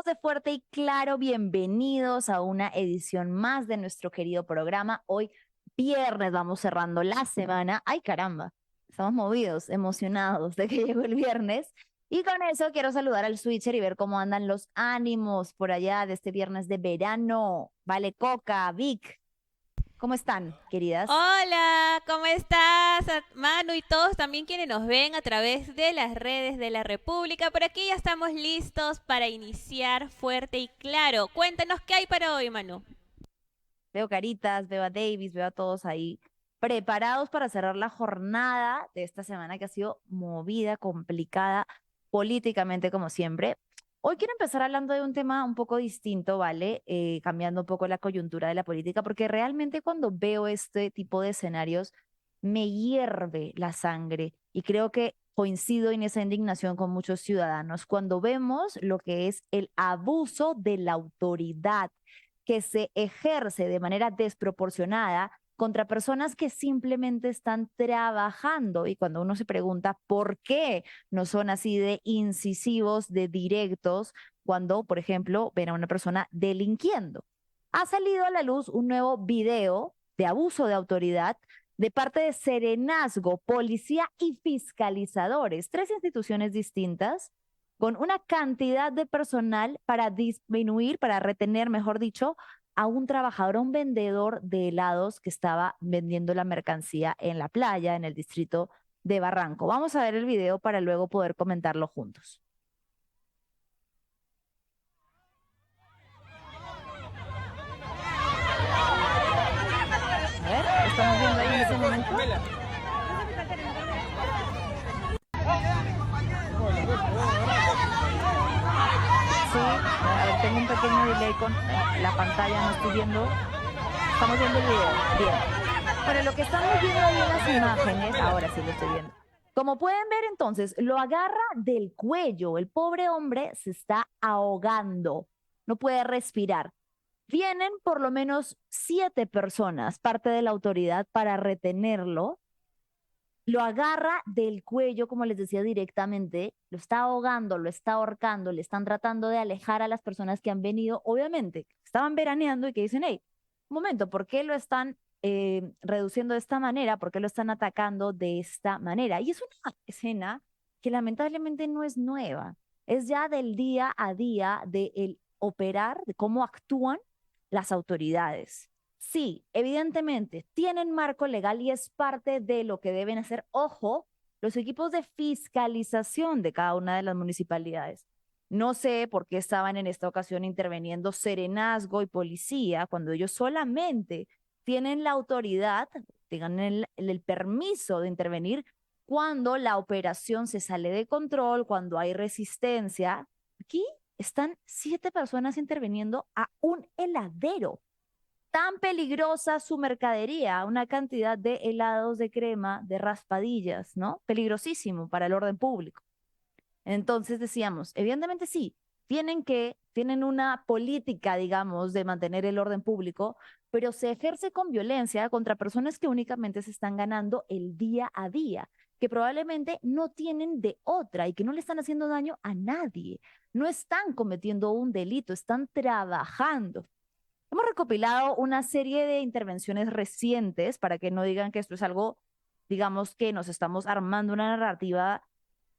de Fuerte y Claro, bienvenidos a una edición más de nuestro querido programa. Hoy viernes vamos cerrando la semana. ¡Ay, caramba! Estamos movidos, emocionados de que llegó el viernes. Y con eso quiero saludar al switcher y ver cómo andan los ánimos por allá de este viernes de verano. Vale, Coca, Vic, ¿cómo están, queridas? Hola, ¿cómo estás? Manu y todos también quienes nos ven a través de las redes de la República. Por aquí ya estamos listos para iniciar fuerte y claro. Cuéntanos qué hay para hoy, Manu. Veo caritas, veo a Davis, veo a todos ahí preparados para cerrar la jornada de esta semana que ha sido movida, complicada políticamente como siempre. Hoy quiero empezar hablando de un tema un poco distinto, ¿vale? Cambiando un poco la coyuntura de la política, porque realmente cuando veo este tipo de escenarios me hierve la sangre y creo que coincido en esa indignación con muchos ciudadanos cuando vemos lo que es el abuso de la autoridad que se ejerce de manera desproporcionada contra personas que simplemente están trabajando. Y cuando uno se pregunta por qué no son así de incisivos, de directos, cuando, por ejemplo, ven a una persona delinquiendo. Ha salido a la luz un nuevo video de abuso de autoridad de parte de Serenazgo, policía y fiscalizadores, tres instituciones distintas con una cantidad de personal para disminuir, para retener, mejor dicho, a un trabajador, a un vendedor de helados que estaba vendiendo la mercancía en la playa, en el distrito de Barranco. Vamos a ver el video para luego poder comentarlo juntos. A ver, estamos viendo ahí en ese momento. Sí, a ver, tengo un pequeño delay con la pantalla, no estoy viendo. Estamos viendo el video. Bien. Bueno, lo que estamos viendo ahí en las imágenes, ahora sí lo estoy viendo. Como pueden ver entonces, lo agarra del cuello. El pobre hombre se está ahogando. No puede respirar. Vienen por lo menos 7 personas, parte de la autoridad, para retenerlo. Lo agarra del cuello, como les decía directamente, lo está ahogando, lo está ahorcando, le están tratando de alejar a las personas que han venido, obviamente, estaban veraneando y que dicen, hey, un momento, ¿por qué lo están reduciendo de esta manera? ¿Por qué lo están atacando de esta manera? Y es una escena que lamentablemente no es nueva, es ya del día a día de el operar, de cómo actúan las autoridades. Sí, evidentemente, tienen marco legal y es parte de lo que deben hacer, ojo, los equipos de fiscalización de cada una de las municipalidades. No sé por qué estaban en esta ocasión interviniendo Serenazgo y policía cuando ellos solamente tienen la autoridad, tengan el permiso de intervenir cuando la operación se sale de control, cuando hay resistencia. Aquí están 7 personas interviniendo a un heladero. Tan peligrosa su mercadería, una cantidad de helados de crema, de raspadillas, ¿no? Peligrosísimo para el orden público. Entonces decíamos, evidentemente sí, tienen una política, digamos, de mantener el orden público, pero se ejerce con violencia contra personas que únicamente se están ganando el día a día, que probablemente no tienen de otra y que no le están haciendo daño a nadie, no están cometiendo un delito, están trabajando. Hemos recopilado una serie de intervenciones recientes para que no digan que esto es algo, digamos, que nos estamos armando una narrativa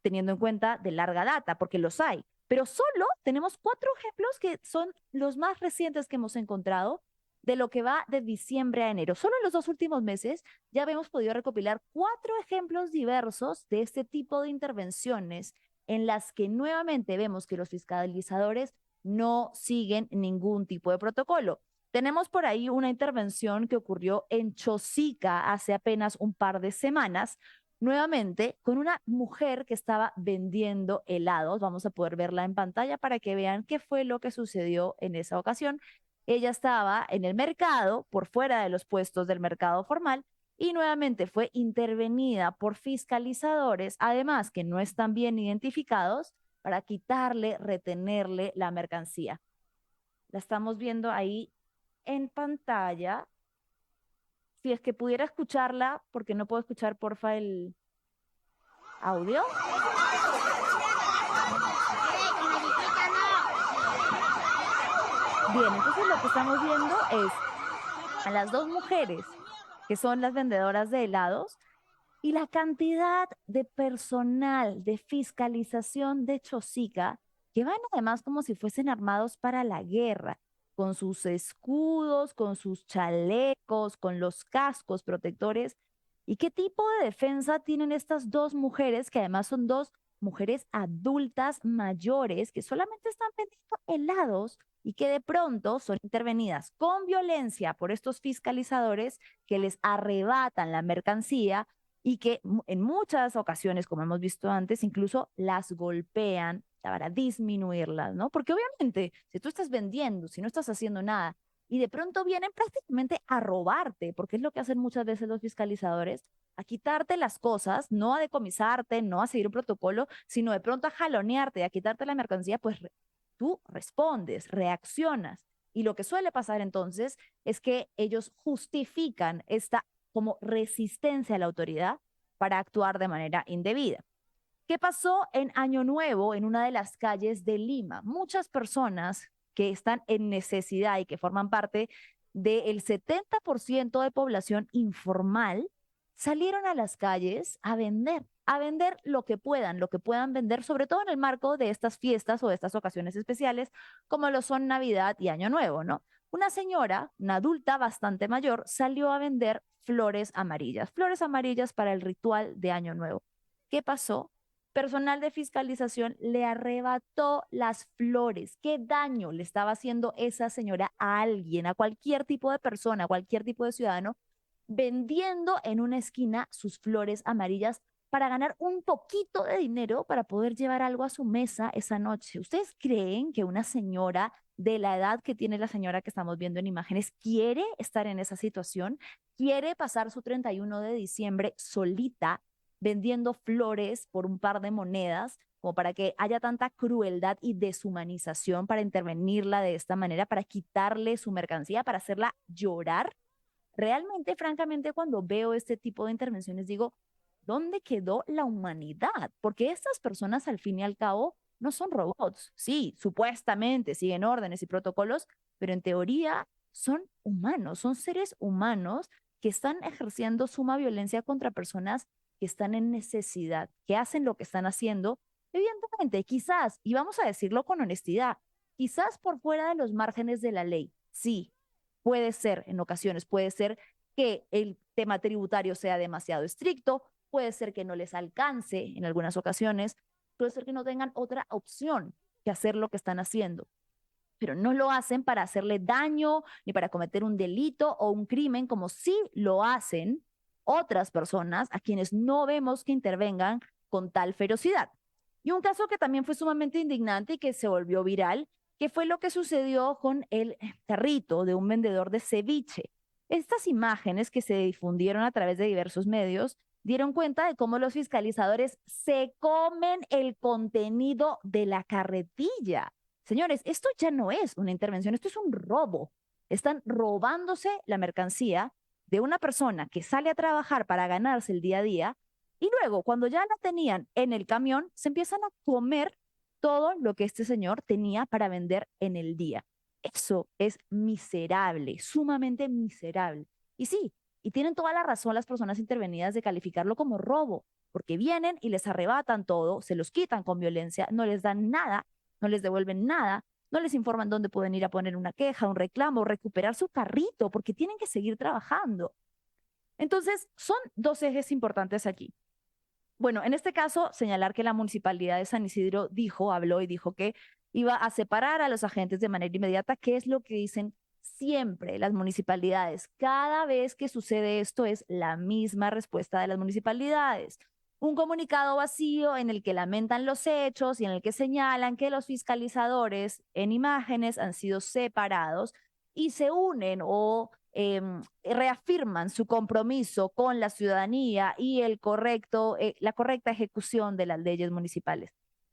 teniendo en cuenta de larga data, porque los hay. Pero solo tenemos 4 ejemplos que son los más recientes que hemos encontrado de lo que va de diciembre a enero. Solo en los 2 últimos meses ya hemos podido recopilar 4 ejemplos diversos de este tipo de intervenciones en las que nuevamente vemos que los fiscalizadores no siguen ningún tipo de protocolo. Tenemos por ahí una intervención que ocurrió en Chosica hace apenas un par de semanas, nuevamente con una mujer que estaba vendiendo helados. Vamos a poder verla en pantalla para que vean qué fue lo que sucedió en esa ocasión. Ella estaba en el mercado, por fuera de los puestos del mercado formal, y nuevamente fue intervenida por fiscalizadores, además que no están bien identificados, para quitarle, retenerle la mercancía. La estamos viendo ahí en pantalla. Si es que pudiera escucharla, porque no puedo escuchar, porfa, el audio. Bien, entonces lo que estamos viendo es a las dos mujeres que son las vendedoras de helados y la cantidad de personal de fiscalización de Chosica que van además como si fuesen armados para la guerra, con sus escudos, con sus chalecos, con los cascos protectores. ¿Y qué tipo de defensa tienen estas dos mujeres, que además son dos mujeres adultas mayores que solamente están vendiendo helados y que de pronto son intervenidas con violencia por estos fiscalizadores que les arrebatan la mercancía y que en muchas ocasiones, como hemos visto antes, incluso las golpean para disminuirlas, ¿no? Porque obviamente, si tú estás vendiendo, si no estás haciendo nada, y de pronto vienen prácticamente a robarte, porque es lo que hacen muchas veces los fiscalizadores, a quitarte las cosas, no a decomisarte, no a seguir un protocolo, sino de pronto a jalonearte, a quitarte la mercancía, pues tú respondes, reaccionas. Y lo que suele pasar entonces es que ellos justifican esta como resistencia a la autoridad para actuar de manera indebida. ¿Qué pasó en Año Nuevo en una de las calles de Lima? Muchas personas que están en necesidad y que forman parte del 70% de población informal salieron a las calles a vender lo que puedan vender, sobre todo en el marco de estas fiestas o de estas ocasiones especiales, como lo son Navidad y Año Nuevo, ¿no? Una señora, una adulta bastante mayor, salió a vender flores amarillas para el ritual de Año Nuevo. ¿Qué pasó? Personal de fiscalización le arrebató las flores. ¿Qué daño le estaba haciendo esa señora a alguien, a cualquier tipo de persona, a cualquier tipo de ciudadano, vendiendo en una esquina sus flores amarillas para ganar un poquito de dinero para poder llevar algo a su mesa esa noche? ¿Ustedes creen que una señora de la edad que tiene la señora que estamos viendo en imágenes quiere estar en esa situación? ¿Quiere pasar su 31 de diciembre solita vendiendo flores por un par de monedas, como para que haya tanta crueldad y deshumanización para intervenirla de esta manera, para quitarle su mercancía, para hacerla llorar? Realmente, francamente, cuando veo este tipo de intervenciones, digo, ¿dónde quedó la humanidad? Porque estas personas, al fin y al cabo, no son robots. Sí, supuestamente siguen órdenes y protocolos, pero en teoría son humanos, son seres humanos que están ejerciendo suma violencia contra personas que están en necesidad, que hacen lo que están haciendo. Evidentemente, quizás, y vamos a decirlo con honestidad, quizás por fuera de los márgenes de la ley, sí, puede ser en ocasiones, puede ser que el tema tributario sea demasiado estricto, puede ser que no les alcance en algunas ocasiones, puede ser que no tengan otra opción que hacer lo que están haciendo, pero no lo hacen para hacerle daño ni para cometer un delito o un crimen, como sí lo hacen otras personas a quienes no vemos que intervengan con tal ferocidad. Y un caso que también fue sumamente indignante y que se volvió viral, que fue lo que sucedió con el carrito de un vendedor de ceviche. Estas imágenes que se difundieron a través de diversos medios dieron cuenta de cómo los fiscalizadores se comen el contenido de la carretilla. Señores, esto ya no es una intervención, esto es un robo. Están robándose la mercancía de una persona que sale a trabajar para ganarse el día a día y luego, cuando ya la tenían en el camión, se empiezan a comer todo lo que este señor tenía para vender en el día. Eso es miserable, sumamente miserable. Y sí, y tienen toda la razón las personas intervenidas de calificarlo como robo, porque vienen y les arrebatan todo, se los quitan con violencia, no les dan nada, no les devuelven nada, no les informan dónde pueden ir a poner una queja, un reclamo, recuperar su carrito, porque tienen que seguir trabajando. Entonces, son dos ejes importantes aquí. Bueno, en este caso, señalar que la municipalidad de San Isidro habló y dijo que iba a separar a los agentes de manera inmediata, que es lo que dicen siempre las municipalidades. Cada vez que sucede esto es la misma respuesta de las municipalidades. Un comunicado vacío en el que lamentan los hechos y en el que señalan que los fiscalizadores en imágenes han sido separados y se unen o reafirman su compromiso con la ciudadanía y la correcta ejecución de las leyes municipales.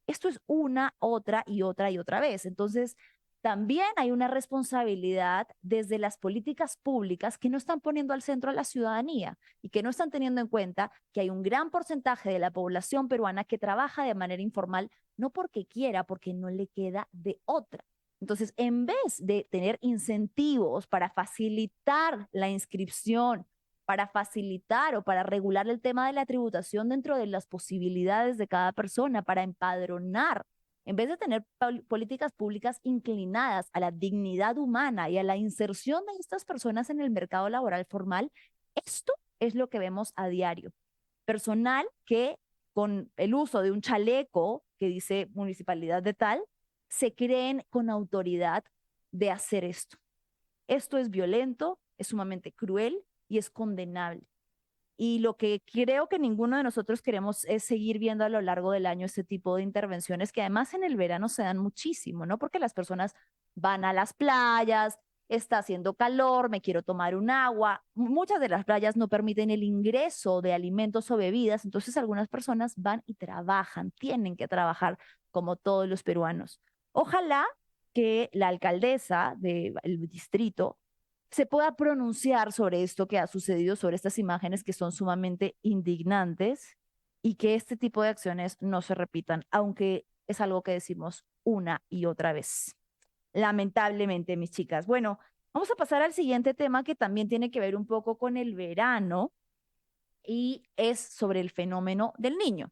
Esto es una, otra y otra y otra vez. Entonces, también hay una responsabilidad desde las políticas públicas que no están poniendo al centro a la ciudadanía y que no están teniendo en cuenta que hay un gran porcentaje de la población peruana que trabaja de manera informal, no porque quiera, porque no le queda de otra. Entonces, en vez de tener incentivos para facilitar la inscripción, para facilitar o para regular el tema de la tributación dentro de las posibilidades de cada persona, para empadronar, en vez de tener políticas públicas inclinadas a la dignidad humana y a la inserción de estas personas en el mercado laboral formal, esto es lo que vemos a diario. Personal que con el uso de un chaleco que dice municipalidad de tal, se creen con autoridad de hacer esto. Esto es violento, es sumamente cruel y es condenable. Y lo que creo que ninguno de nosotros queremos es seguir viendo a lo largo del año este tipo de intervenciones que además en el verano se dan muchísimo, ¿no? Porque las personas van a las playas, está haciendo calor, me quiero tomar un agua. Muchas de las playas no permiten el ingreso de alimentos o bebidas, entonces algunas personas van y trabajan, tienen que trabajar como todos los peruanos. Ojalá que la alcaldesa del distrito se pueda pronunciar sobre esto que ha sucedido, sobre estas imágenes que son sumamente indignantes y que este tipo de acciones no se repitan, aunque es algo que decimos una y otra vez. Lamentablemente, mis chicas. Bueno, vamos a pasar al siguiente tema que también tiene que ver un poco con el verano y es sobre el fenómeno del niño.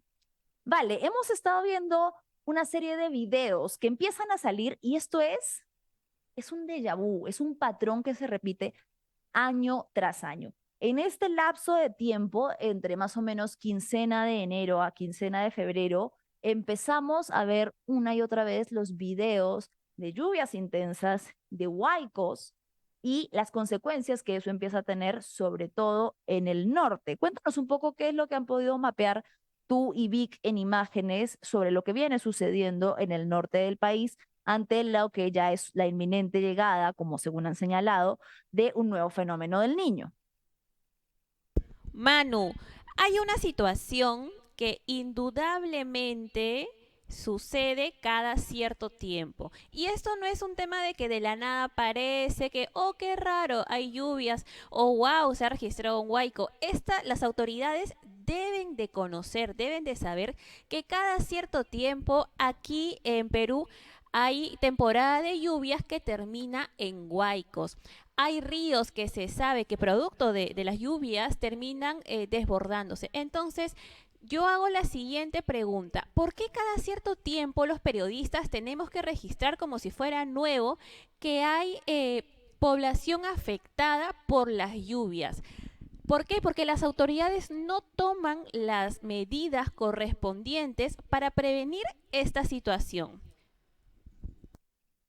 Vale, hemos estado viendo una serie de videos que empiezan a salir y esto es un déjà vu, es un patrón que se repite año tras año. En este lapso de tiempo, entre más o menos quincena de enero a quincena de febrero, empezamos a ver una y otra vez los videos de lluvias intensas, de huaicos y las consecuencias que eso empieza a tener, sobre todo en el norte. Cuéntanos un poco qué es lo que han podido mapear tú y Vic en imágenes sobre lo que viene sucediendo en el norte del país ante lo que ya es la inminente llegada, como según han señalado, de un nuevo fenómeno del niño. Manu, hay una situación que indudablemente sucede cada cierto tiempo. Y esto no es un tema de que de la nada parece que, oh, qué raro, hay lluvias, o wow, se ha registrado un huaico. Las autoridades deben de conocer, deben de saber que cada cierto tiempo aquí en Perú hay temporada de lluvias que termina en huaicos. Hay ríos que se sabe que producto de las lluvias terminan desbordándose. Entonces, yo hago la siguiente pregunta. ¿Por qué cada cierto tiempo los periodistas tenemos que registrar como si fuera nuevo que hay población afectada por las lluvias? ¿Por qué? Porque las autoridades no toman las medidas correspondientes para prevenir esta situación.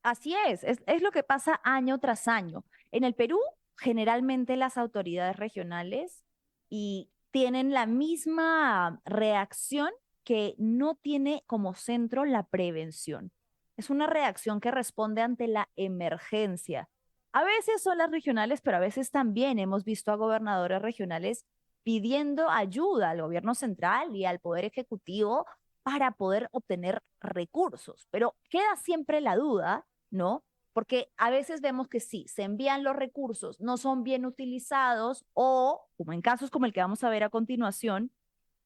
Así es lo que pasa año tras año. En el Perú, generalmente las autoridades regionales y tienen la misma reacción que no tiene como centro la prevención. Es una reacción que responde ante la emergencia. A veces son las regionales, pero a veces también hemos visto a gobernadores regionales pidiendo ayuda al gobierno central y al poder ejecutivo para poder obtener recursos. Pero queda siempre la duda, ¿no? Porque a veces vemos que sí, se envían los recursos, no son bien utilizados o, como en casos como el que vamos a ver a continuación,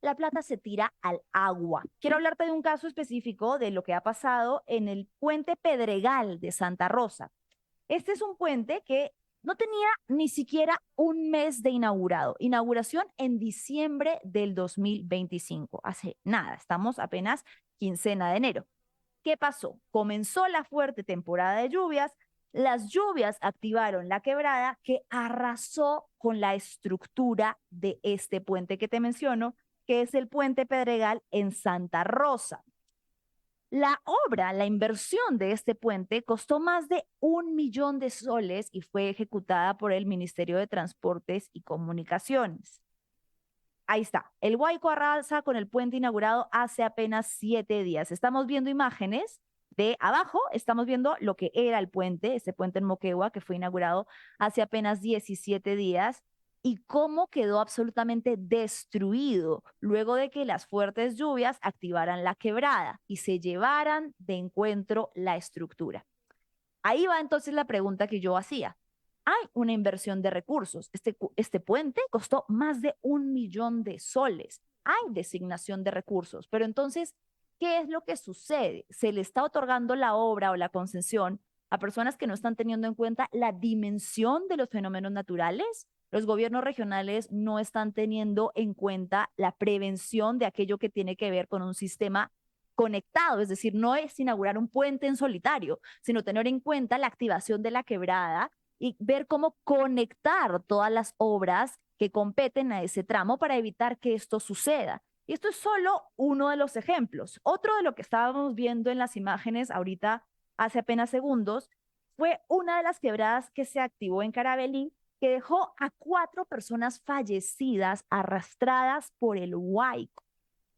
la plata se tira al agua. Quiero hablarte de un caso específico de lo que ha pasado en el puente Pedregal de Santa Rosa. Este es un puente que no tenía ni siquiera un mes de inaugurado. Inauguración en diciembre del 2025. Hace nada, estamos apenas quincena de enero. ¿Qué pasó? Comenzó la fuerte temporada de lluvias, las lluvias activaron la quebrada que arrasó con la estructura de este puente que te menciono, que es el puente Pedregal en Santa Rosa. La obra, la inversión de este puente costó más de 1 millón de soles y fue ejecutada por el Ministerio de Transportes y Comunicaciones. Ahí está, el Huayco arrasa con el puente inaugurado hace apenas 7 días. Estamos viendo imágenes de abajo, estamos viendo lo que era el puente, este puente en Moquegua que fue inaugurado hace apenas 17 días y cómo quedó absolutamente destruido luego de que las fuertes lluvias activaran la quebrada y se llevaran de encuentro la estructura. Ahí va entonces la pregunta que yo hacía. Hay una inversión de recursos. Este puente costó más de 1 millón de soles. Hay designación de recursos, pero entonces, ¿qué es lo que sucede? Se le está otorgando la obra o la concesión a personas que no están teniendo en cuenta la dimensión de los fenómenos naturales. Los gobiernos regionales no están teniendo en cuenta la prevención de aquello que tiene que ver con un sistema conectado, es decir, no es inaugurar un puente en solitario, sino tener en cuenta la activación de la quebrada y ver cómo conectar todas las obras que competen a ese tramo para evitar que esto suceda. Y esto es solo uno de los ejemplos. Otro de lo que estábamos viendo en las imágenes ahorita, hace apenas segundos, fue una de las quebradas que se activó en Carabelí, que dejó a 4 personas fallecidas arrastradas por el Huayco.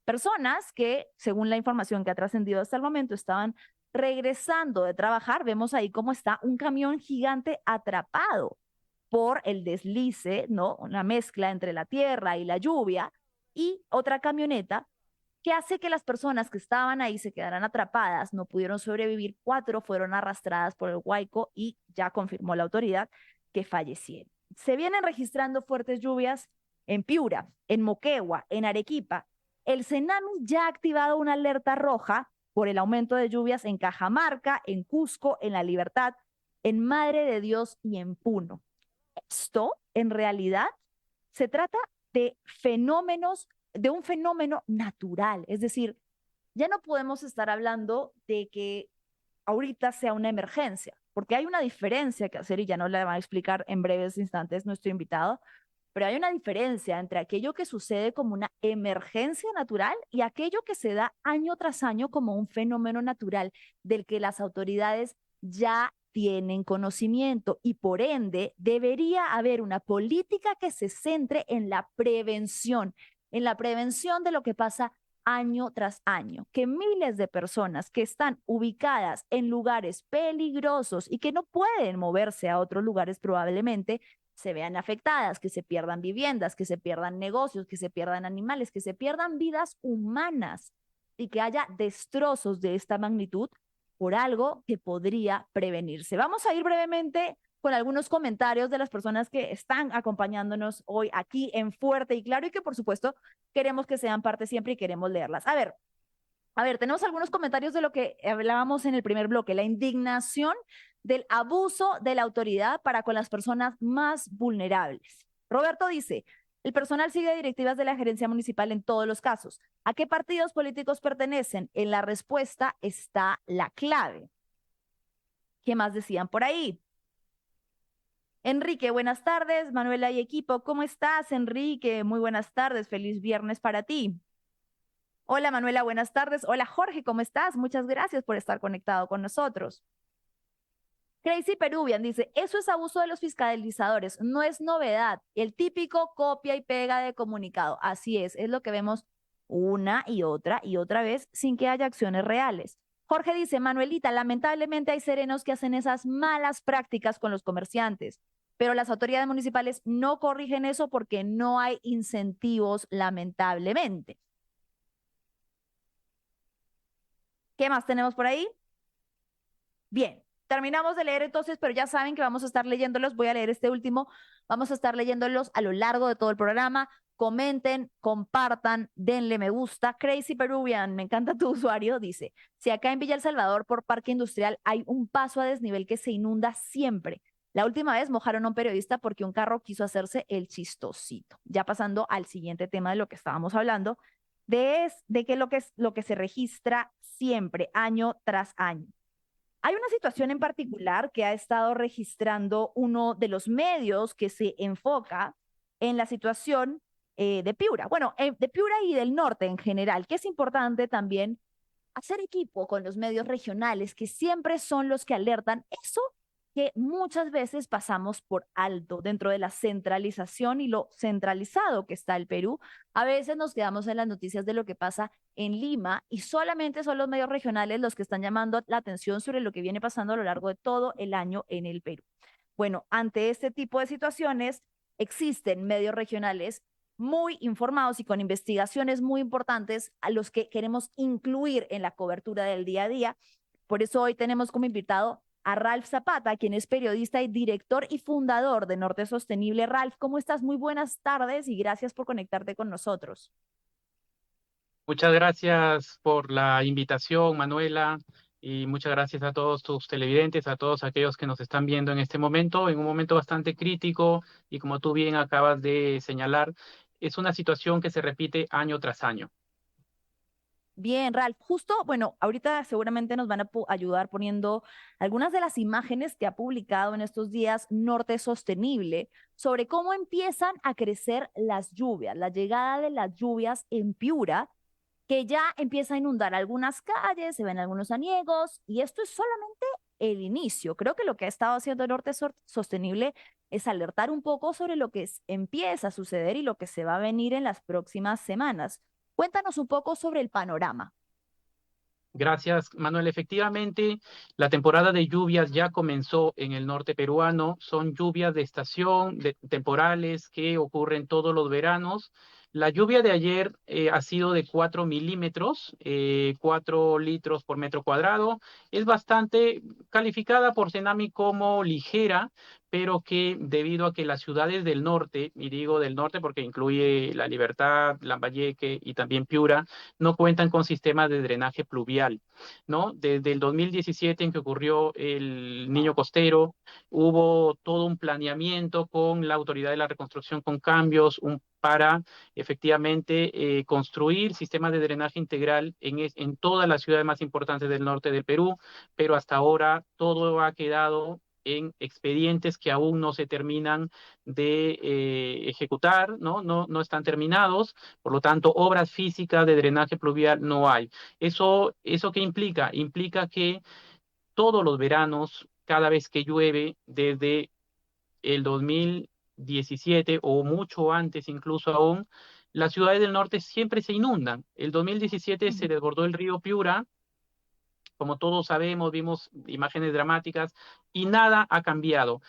Personas que, según la información que ha trascendido hasta el momento, estaban regresando de trabajar. Vemos ahí cómo está un camión gigante atrapado por el deslice, ¿no? Una mezcla entre la tierra y la lluvia, y otra camioneta que hace que las personas que estaban ahí se quedaran atrapadas, no pudieron sobrevivir. 4 fueron arrastradas por el Huayco y ya confirmó la autoridad que fallecieron. Se vienen registrando fuertes lluvias en Piura, en Moquegua, en Arequipa. El Senami ya ha activado una alerta roja por el aumento de lluvias en Cajamarca, en Cusco, en La Libertad, en Madre de Dios y en Puno. Esto, en realidad, se trata de fenómenos, de un fenómeno natural. Es decir, ya no podemos estar hablando de que ahorita sea una emergencia, porque hay una diferencia que hacer y ya no la va a explicar en breves instantes nuestro invitado, pero hay una diferencia entre aquello que sucede como una emergencia natural y aquello que se da año tras año como un fenómeno natural del que las autoridades ya tienen conocimiento y por ende debería haber una política que se centre en la prevención de lo que pasa año tras año, que miles de personas que están ubicadas en lugares peligrosos y que no pueden moverse a otros lugares probablemente se vean afectadas, que se pierdan viviendas, que se pierdan negocios, que se pierdan animales, que se pierdan vidas humanas y que haya destrozos de esta magnitud por algo que podría prevenirse. Vamos a ir brevemente con algunos comentarios de las personas que están acompañándonos hoy aquí en Fuerte y Claro y que por supuesto queremos que sean parte siempre y queremos leerlas. A ver, tenemos algunos comentarios de lo que hablábamos en el primer bloque, la indignación del abuso de la autoridad para con las personas más vulnerables. Roberto dice, el personal sigue directivas de la gerencia municipal en todos los casos. ¿A qué partidos políticos pertenecen? En la respuesta está la clave. ¿Qué más decían por ahí? Enrique, buenas tardes. Manuela y equipo, ¿cómo estás, Enrique? Muy buenas tardes. Feliz viernes para ti. Hola, Manuela, buenas tardes. Hola, Jorge, ¿cómo estás? Muchas gracias por estar conectado con nosotros. Crazy Peruvian dice, eso es abuso de los fiscalizadores, no es novedad, el típico copia y pega de comunicado. Así es lo que vemos una y otra vez sin que haya acciones reales. Jorge dice, Manuelita, lamentablemente hay serenos que hacen esas malas prácticas con los comerciantes, pero las autoridades municipales no corrigen eso porque no hay incentivos, lamentablemente. ¿Qué más tenemos por ahí? Bien, terminamos de leer entonces, pero ya saben que vamos a estar leyéndolos. Voy a leer este último. Vamos a estar leyéndolos a lo largo de todo el programa. Comenten, compartan, denle me gusta. Crazy Peruvian, me encanta tu usuario, dice, si acá en Villa El Salvador por Parque Industrial hay un paso a desnivel que se inunda siempre. La última vez mojaron a un periodista porque un carro quiso hacerse el chistosito. Ya pasando al siguiente tema de lo que estábamos hablando, de que lo que se registra siempre, año tras año. Hay una situación en particular que ha estado registrando uno de los medios que se enfoca en la situación de Piura. Bueno, de Piura y del norte en general, que es importante también hacer equipo con los medios regionales, que siempre son los que alertan eso que muchas veces pasamos por alto dentro de la centralización y lo centralizado que está el Perú. A veces nos quedamos en las noticias de lo que pasa en Lima y solamente son los medios regionales los que están llamando la atención sobre lo que viene pasando a lo largo de todo el año en el Perú. Bueno, ante este tipo de situaciones existen medios regionales muy informados y con investigaciones muy importantes a los que queremos incluir en la cobertura del día a día. Por eso hoy tenemos como invitado a Ralph Zapata, quien es periodista y director y fundador de Norte Sostenible. Ralph, ¿cómo estás? Muy buenas tardes y gracias por conectarte con nosotros. Muchas gracias por la invitación, Manuela. y muchas gracias a todos tus televidentes, a todos aquellos que nos están viendo en este momento, en un momento bastante crítico y como tú bien acabas de señalar, es una situación que se repite año tras año. Bien, Ralph, justo, bueno, ahorita seguramente nos van a ayudar poniendo algunas de las imágenes que ha publicado en estos días Norte Sostenible sobre cómo empiezan a crecer las lluvias, la llegada de las lluvias en Piura, que ya empieza a inundar algunas calles, se ven algunos aniegos, y esto es solamente el inicio. Creo que lo que ha estado haciendo Norte Sostenible es alertar un poco sobre lo que empieza a suceder y lo que se va a venir en las próximas semanas. Cuéntanos un poco sobre el panorama. Gracias, Manuel. Efectivamente, la temporada de lluvias ya comenzó en el norte peruano. Son lluvias de estación, temporales que ocurren todos los veranos. La lluvia de ayer ha sido de 4 milímetros, 4 litros por metro cuadrado. Es bastante calificada por Cenami como ligera, pero que debido a que las ciudades del norte, y digo del norte porque incluye La Libertad, Lambayeque y también Piura, no cuentan con sistemas de drenaje pluvial, ¿no? Desde el 2017 en que ocurrió el Niño Costero, hubo todo un planeamiento con la Autoridad de la Reconstrucción con cambios, para efectivamente construir sistemas de drenaje integral en todas las ciudades más importantes del norte del Perú, pero hasta ahora todo ha quedado en expedientes que aún no se terminan de ejecutar, ¿no? No están terminados, por lo tanto, obras físicas de drenaje pluvial no hay. ¿Eso qué implica? Implica que todos los veranos, cada vez que llueve, desde el 2017 o mucho antes incluso aún, las ciudades del norte siempre se inundan. El 2017 se desbordó el río Piura, como todos sabemos, vimos imágenes dramáticas y nada ha cambiado.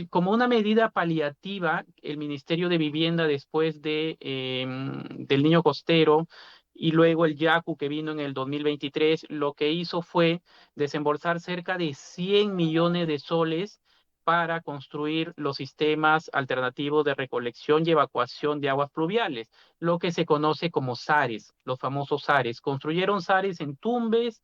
Como una medida paliativa, el Ministerio de Vivienda después del Niño Costero y luego el Yaku que vino en el 2023, lo que hizo fue desembolsar cerca de 100 millones de soles para construir los sistemas alternativos de recolección y evacuación de aguas pluviales, lo que se conoce como SARES, los famosos SARES. Construyeron SARES en Tumbes,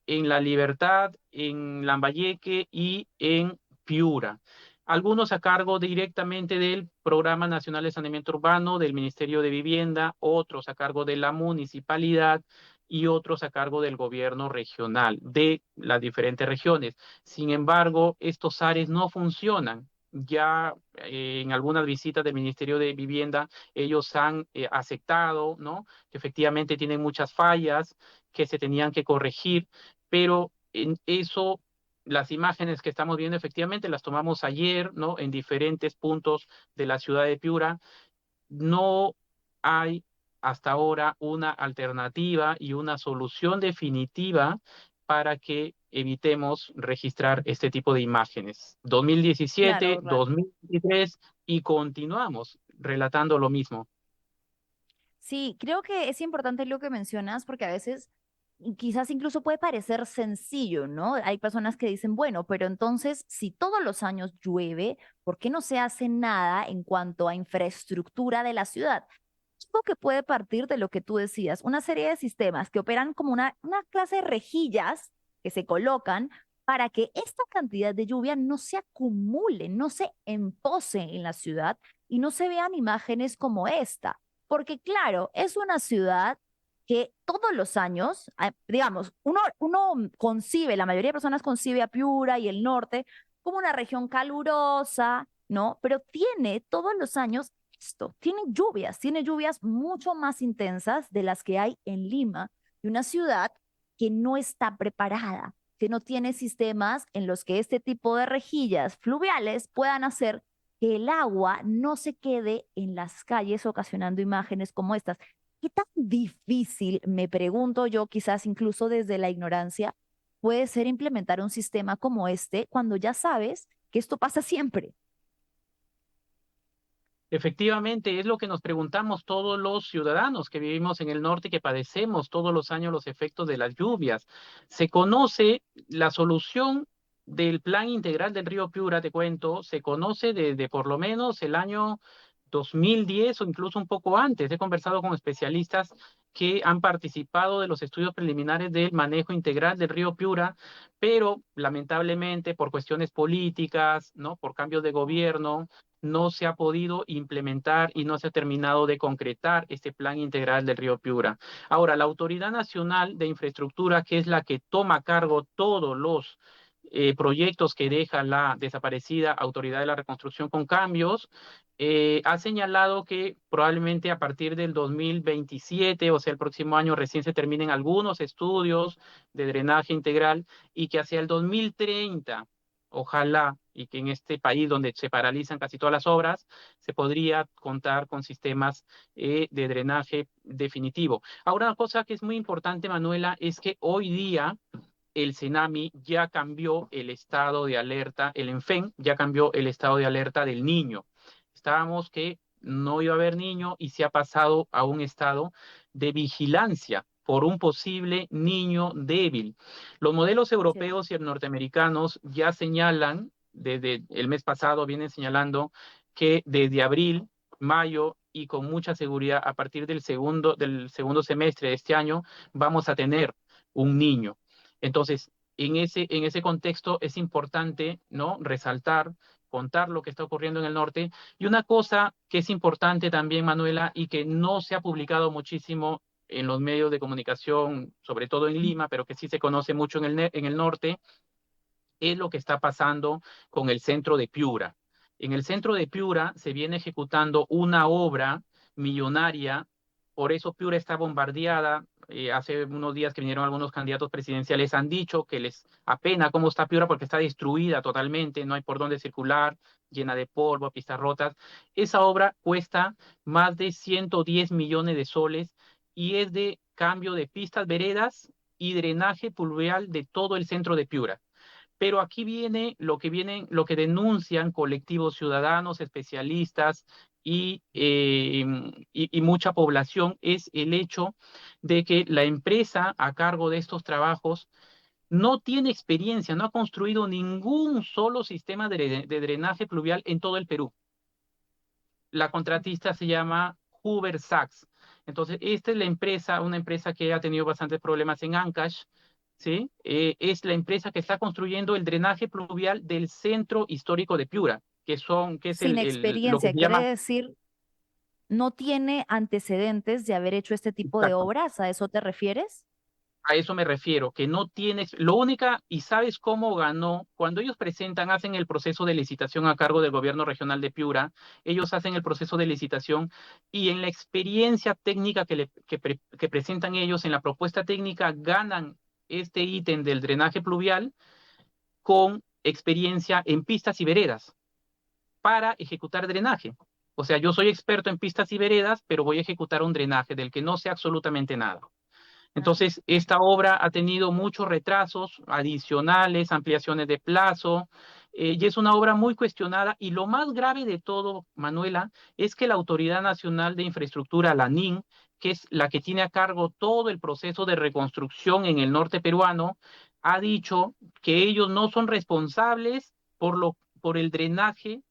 en La Libertad, en Lambayeque y en Piura. Algunos a cargo directamente del Programa Nacional de Saneamiento Urbano, del Ministerio de Vivienda, otros a cargo de la municipalidad y otros a cargo del gobierno regional de las diferentes regiones. Sin embargo, estos áreas no funcionan. Ya en algunas visitas del Ministerio de Vivienda, ellos han aceptado, ¿no? Que efectivamente tienen muchas fallas que se tenían que corregir, pero en eso, las imágenes que estamos viendo efectivamente las tomamos ayer, ¿no? En diferentes puntos de la ciudad de Piura. No hay hasta ahora una alternativa y una solución definitiva para que evitemos registrar este tipo de imágenes. 2017, Claro, Ralph. 2023 y continuamos relatando lo mismo. Sí, creo que es importante lo que mencionas porque a veces quizás incluso puede parecer sencillo, ¿no? Hay personas que dicen, bueno, pero entonces si todos los años llueve, ¿por qué no se hace nada en cuanto a infraestructura de la ciudad? Creo que puede partir de lo que tú decías, una serie de sistemas que operan como una clase de rejillas que se colocan para que esta cantidad de lluvia no se acumule, no se empose en la ciudad y no se vean imágenes como esta. Porque claro, es una ciudad que todos los años, digamos, uno concibe, la mayoría de personas concibe a Piura y el norte como una región calurosa, ¿no? Pero tiene todos los años esto, tiene lluvias mucho más intensas de las que hay en Lima, y una ciudad que no está preparada, que no tiene sistemas en los que este tipo de rejillas fluviales puedan hacer que el agua no se quede en las calles ocasionando imágenes como estas. ¿Qué tan difícil, me pregunto yo, quizás incluso desde la ignorancia, puede ser implementar un sistema como este cuando ya sabes que esto pasa siempre? Efectivamente, es lo que nos preguntamos todos los ciudadanos que vivimos en el norte y que padecemos todos los años los efectos de las lluvias. Se conoce la solución del Plan Integral del Río Piura, te cuento, se conoce desde por lo menos el año 2010 o incluso un poco antes. He conversado con especialistas que han participado de los estudios preliminares del manejo integral del río Piura, pero lamentablemente por cuestiones políticas, ¿no? Por cambios de gobierno, no se ha podido implementar y no se ha terminado de concretar este plan integral del río Piura. Ahora, la Autoridad Nacional de Infraestructura, que es la que toma a cargo todos los proyectos que deja la desaparecida Autoridad de la Reconstrucción con Cambios, ha señalado que probablemente a partir del 2027, o sea, el próximo año, recién se terminen algunos estudios de drenaje integral y que hacia el 2030, ojalá, y que en este país donde se paralizan casi todas las obras, se podría contar con sistemas de drenaje definitivo. Ahora, una cosa que es muy importante, Manuela, es que hoy día el CENAMI ya cambió el estado de alerta, el ENFEN ya cambió el estado de alerta del niño. Estábamos que no iba a haber niño y se ha pasado a un estado de vigilancia por un posible niño débil. Los modelos Sí. europeos y norteamericanos ya señalan, desde el mes pasado vienen señalando que desde abril, mayo y con mucha seguridad a partir del segundo semestre de este año vamos a tener un niño. Entonces, en ese contexto es importante, ¿no? Resaltar, contar lo que está ocurriendo en el norte. Y una cosa que es importante también, Manuela, y que no se ha publicado muchísimo en los medios de comunicación, sobre todo en Lima, pero que sí se conoce mucho en el norte, es lo que está pasando con el centro de Piura. En el centro de Piura se viene ejecutando una obra millonaria, por eso Piura está bombardeada. Hace unos días que vinieron algunos candidatos presidenciales, han dicho que les apena cómo está Piura porque está destruida totalmente, no hay por dónde circular, llena de polvo, pistas rotas. Esa obra cuesta más de 110 millones de soles y es de cambio de pistas, veredas y drenaje pluvial de todo el centro de Piura. Pero aquí lo que denuncian colectivos ciudadanos, especialistas y mucha población es el hecho de que la empresa a cargo de estos trabajos no tiene experiencia, no ha construido ningún solo sistema de drenaje pluvial en todo el Perú. La contratista se llama Hoover Sachs. Entonces, esta es la empresa, una empresa que ha tenido bastantes problemas en Ancash, ¿sí? Es la empresa que está construyendo el drenaje pluvial del centro histórico de Piura, que es Sin lo que experiencia, se quiere llama, decir, no tiene antecedentes de haber hecho este tipo de exacto, obras, ¿a eso te refieres? a eso me refiero, que no tienes, lo única, y sabes cómo ganó, cuando ellos presentan, hacen el proceso de licitación a cargo del gobierno regional de Piura, ellos hacen el proceso de licitación y en la experiencia técnica que presentan ellos, en la propuesta técnica, ganan este ítem del drenaje pluvial con experiencia en pistas y veredas para ejecutar drenaje. O sea, yo soy experto en pistas y veredas, pero voy a ejecutar un drenaje del que no sé absolutamente nada. Entonces, esta obra ha tenido muchos retrasos adicionales, ampliaciones de plazo, y es una obra muy cuestionada. Y lo más grave de todo, Manuela, es que la Autoridad Nacional de Infraestructura, la NIN, que es la que tiene a cargo todo el proceso de reconstrucción en el norte peruano, ha dicho que ellos no son responsables por el drenaje,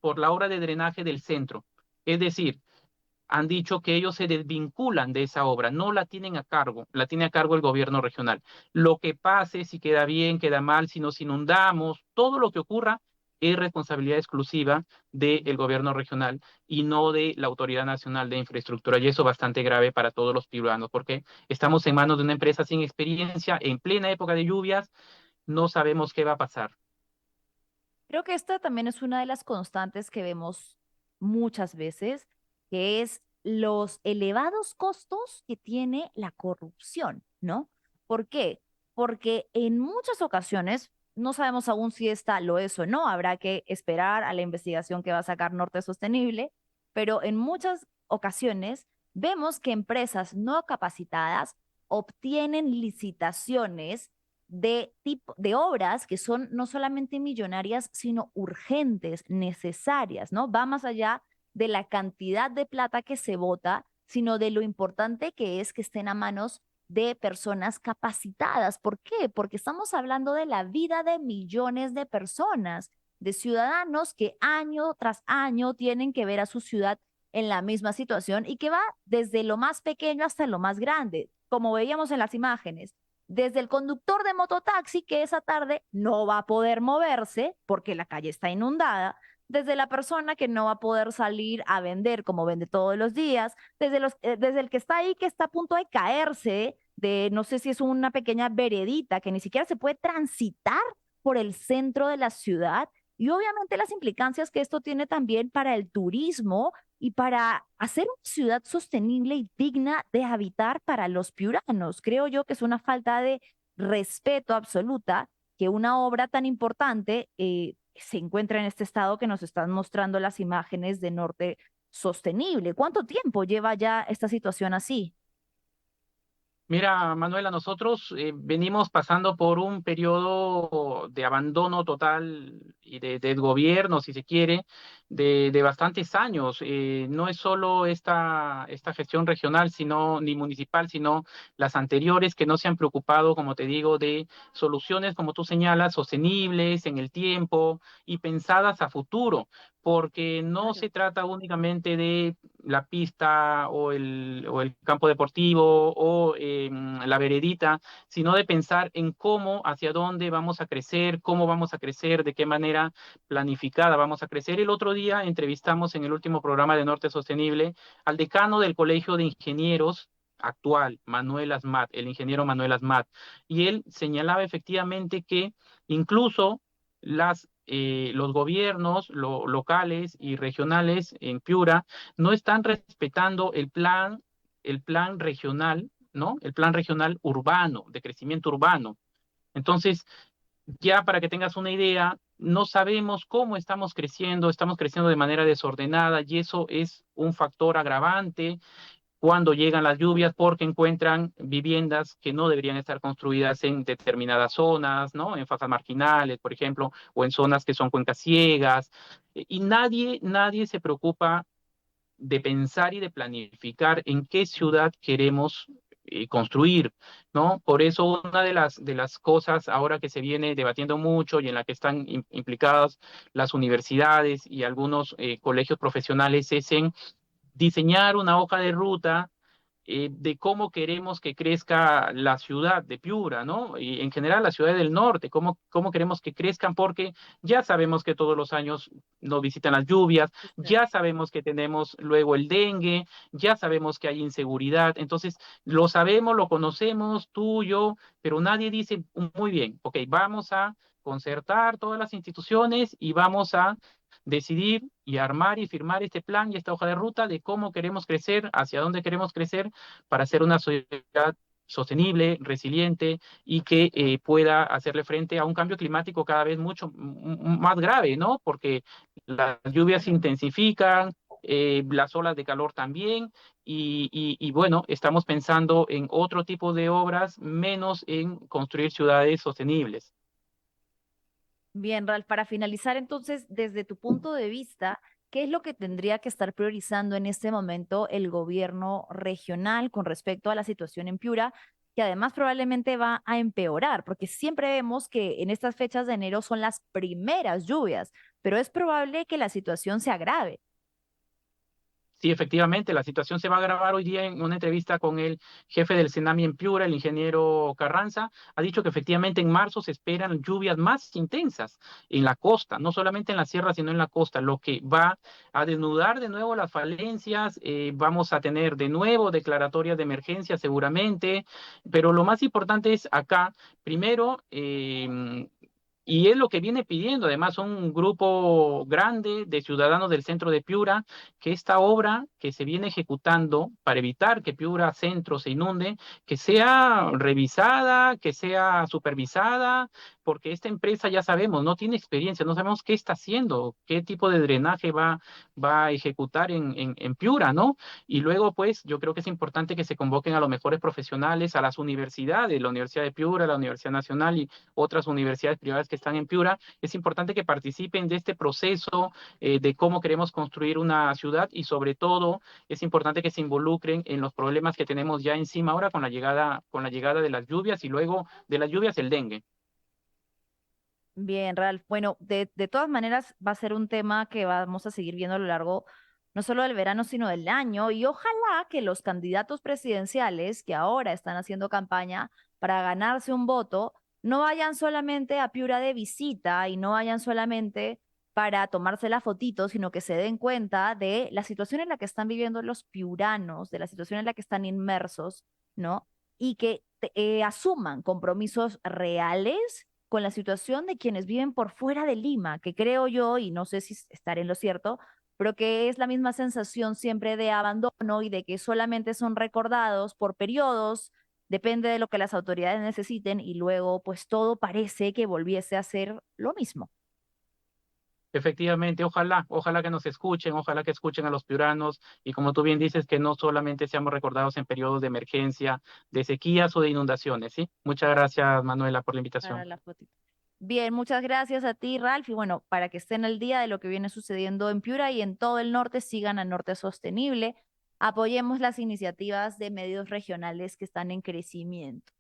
por la obra de drenaje del centro. Es decir, han dicho que ellos se desvinculan de esa obra, no la tienen a cargo, la tiene a cargo el gobierno regional. Lo que pase, si queda bien, queda mal, si nos inundamos, todo lo que ocurra es responsabilidad exclusiva del gobierno regional y no de la Autoridad Nacional de Infraestructura. Y eso es bastante grave para todos los peruanos, porque estamos en manos de una empresa sin experiencia, en plena época de lluvias, no sabemos qué va a pasar. Creo que esta también es una de las constantes que vemos muchas veces, que es los elevados costos que tiene la corrupción, ¿no? ¿Por qué? Porque en muchas ocasiones, no sabemos aún si esta lo es o no, habrá que esperar a la investigación que va a sacar Norte Sostenible, pero en muchas ocasiones vemos que empresas no capacitadas obtienen licitaciones de tipo de obras que son no solamente millonarias, sino urgentes, necesarias, ¿no? Va más allá de la cantidad de plata que se vota, sino de lo importante que es que estén a manos de personas capacitadas. ¿Por qué? Porque estamos hablando de la vida de millones de personas, de ciudadanos que año tras año tienen que ver a su ciudad en la misma situación y que va desde lo más pequeño hasta lo más grande, como veíamos en las imágenes. Desde el conductor de mototaxi que esa tarde no va a poder moverse porque la calle está inundada, desde la persona que no va a poder salir a vender como vende todos los días, desde el que está ahí que está a punto de caerse, de no sé si es una pequeña veredita que ni siquiera se puede transitar por el centro de la ciudad y obviamente las implicancias que esto tiene también para el turismo y para hacer una ciudad sostenible y digna de habitar para los piuranos. Creo yo que es una falta de respeto absoluta que una obra tan importante se encuentra en este estado que nos están mostrando las imágenes de Norte Sostenible. ¿Cuánto tiempo lleva ya esta situación así? Mira, Manuela, nosotros venimos pasando por un periodo de abandono total y de gobierno, si se quiere, de bastantes años. No es solo esta gestión regional, sino ni municipal, sino las anteriores que no se han preocupado, como te digo, de soluciones, como tú señalas, sostenibles en el tiempo y pensadas a futuro, porque no Claro. se trata únicamente de la pista o el campo deportivo o la veredita, sino de pensar en cómo, hacia dónde vamos a crecer, cómo vamos a crecer, de qué manera planificada vamos a crecer. El otro día entrevistamos en el último programa de Norte Sostenible al decano del Colegio de Ingenieros actual, Manuel Asmat, el ingeniero Manuel Asmat, y él señalaba efectivamente que incluso los gobiernos locales y regionales en Piura no están respetando el plan regional, ¿no? El plan regional urbano, de crecimiento urbano. Entonces, ya para que tengas una idea, no sabemos cómo estamos creciendo de manera desordenada y eso es un factor agravante cuando llegan las lluvias porque encuentran viviendas que no deberían estar construidas en determinadas zonas, ¿no? En fasas marginales, por ejemplo, o en zonas que son cuencas ciegas. Y nadie se preocupa de pensar y de planificar en qué ciudad queremos construir, ¿no? Por eso una de las cosas ahora que se viene debatiendo mucho y en la que están implicadas las universidades y algunos colegios profesionales es en diseñar una hoja de ruta de cómo queremos que crezca la ciudad de Piura, ¿no? Y en general la ciudad del norte, cómo queremos que crezcan, porque ya sabemos que todos los años nos visitan las lluvias, ya sabemos que tenemos luego el dengue, ya sabemos que hay inseguridad, entonces lo sabemos, lo conocemos, tú, yo, pero nadie dice, muy bien, ok, vamos a concertar todas las instituciones y vamos a decidir y armar y firmar este plan y esta hoja de ruta de cómo queremos crecer, hacia dónde queremos crecer para ser una sociedad sostenible, resiliente y que pueda hacerle frente a un cambio climático cada vez mucho más grave, ¿no? Porque las lluvias se intensifican, las olas de calor también, y bueno, estamos pensando en otro tipo de obras, menos en construir ciudades sostenibles. Bien, Ralph, para finalizar entonces, desde tu punto de vista, ¿qué es lo que tendría que estar priorizando en este momento el gobierno regional con respecto a la situación en Piura, que además probablemente va a empeorar? Porque siempre vemos que en estas fechas de enero son las primeras lluvias, pero es probable que la situación se agrave. Sí, efectivamente, la situación se va a agravar hoy día en una entrevista con el jefe del Senami en Piura, el ingeniero Carranza. Ha dicho que efectivamente en marzo se esperan lluvias más intensas en la costa, no solamente en la sierra, sino en la costa, lo que va a desnudar de nuevo las falencias. Vamos a tener de nuevo declaratorias de emergencia seguramente, pero lo más importante es acá, primero, y es lo que viene pidiendo, además, un grupo grande de ciudadanos del centro de Piura, que esta obra que se viene ejecutando para evitar que Piura Centro se inunde, que sea revisada, que sea supervisada, porque esta empresa ya sabemos, no tiene experiencia, no sabemos qué está haciendo, qué tipo de drenaje va a ejecutar en Piura, ¿no? Y luego, pues, yo creo que es importante que se convoquen a los mejores profesionales, a las universidades, la Universidad de Piura, la Universidad Nacional y otras universidades privadas que están en Piura. Es importante que participen de este proceso de cómo queremos construir una ciudad y sobre todo es importante que se involucren en los problemas que tenemos ya encima ahora con la llegada de las lluvias y luego de las lluvias el dengue. Bien, Ralph. Bueno, de todas maneras va a ser un tema que vamos a seguir viendo a lo largo, no solo del verano, sino del año. Y ojalá que los candidatos presidenciales que ahora están haciendo campaña para ganarse un voto no vayan solamente a Piura de visita y no vayan solamente para tomarse la fotito, sino que se den cuenta de la situación en la que están viviendo los piuranos, de la situación en la que están inmersos, ¿no? Y que asuman compromisos reales con la situación de quienes viven por fuera de Lima, que creo yo, y no sé si estaré en lo cierto, pero que es la misma sensación siempre de abandono y de que solamente son recordados por periodos, depende de lo que las autoridades necesiten y luego pues todo parece que volviese a ser lo mismo. Efectivamente, ojalá que nos escuchen, ojalá que escuchen a los piuranos y como tú bien dices, que no solamente seamos recordados en periodos de emergencia, de sequías o de inundaciones, ¿sí? Muchas gracias, Manuela, por la Para invitación. la fotito. Bien, muchas gracias a ti, Ralph. Y bueno, para que estén al día de lo que viene sucediendo en Piura y en todo el norte, sigan a Norte Sostenible. Apoyemos las iniciativas de medios regionales que están en crecimiento.